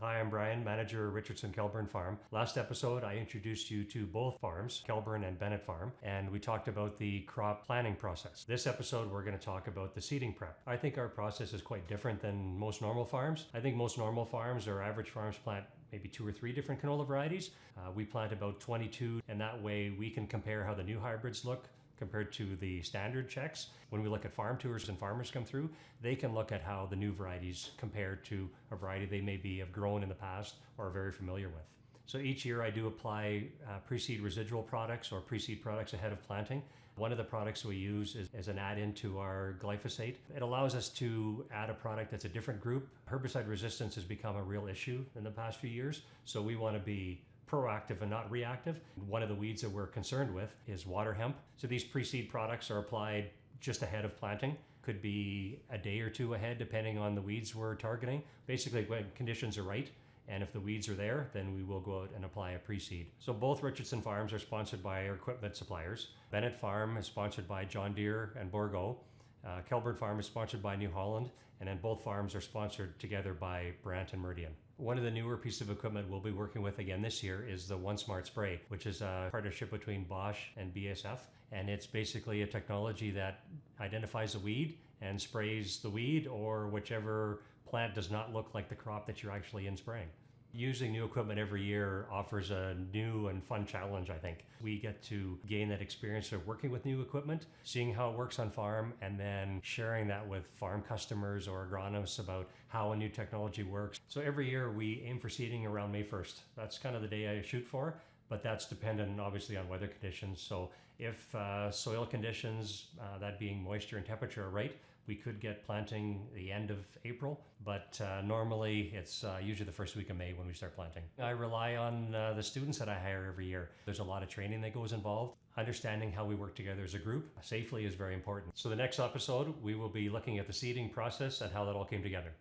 Hi, I'm Brian, manager of Richardson-Kelburn Farm. Last episode, I introduced you to both farms, Kelburn and Bennett Farm, and we talked about the crop planning process. This episode, we're going to talk about the seeding prep. I think our process is quite different than most normal farms. I think most normal farms or average farms plant maybe 2 or 3 different canola varieties. We plant about 22, and that way we can compare how the new hybrids look compared to the standard checks. When we look at farm tours and farmers come through, they can look at how the new varieties compare to a variety they maybe have grown in the past or are very familiar with. So each year I do apply pre-seed residual products or pre-seed products ahead of planting. One of the products we use is an add-in to our glyphosate. It allows us to add a product that's a different group. Herbicide resistance has become a real issue in the past few years, so we want to be proactive and not reactive. One of the weeds that we're concerned with is water hemp. So these pre-seed products are applied just ahead of planting. Could be a day or two ahead depending on the weeds we're targeting. Basically when conditions are right, and if the weeds are there, then we will go out and apply a pre-seed. So both Richardson farms are sponsored by our equipment suppliers. Bennett Farm is sponsored by John Deere and Bourgault. Kelburn Farm is sponsored by New Holland, and then both farms are sponsored together by Brandt and Meridian. One of the newer pieces of equipment we'll be working with again this year is the One Smart Spray, which is a partnership between Bosch and BASF, and it's basically a technology that identifies a weed and sprays the weed or whichever plant does not look like the crop that you're actually in spraying. Using new equipment every year offers a new and fun challenge, I think. We get to gain that experience of working with new equipment, seeing how it works on farm, and then sharing that with farm customers or agronomists about how a new technology works. So every year we aim for seeding around May 1st. That's kind of the day I shoot for, but that's dependent obviously on weather conditions. So if soil conditions, that being moisture and temperature, are right, we could get planting the end of April, but normally it's usually the first week of May when we start planting. I rely on the students that I hire every year. There's a lot of training that goes involved. Understanding how we work together as a group safely is very important. So the next episode, we will be looking at the seeding process and how that all came together.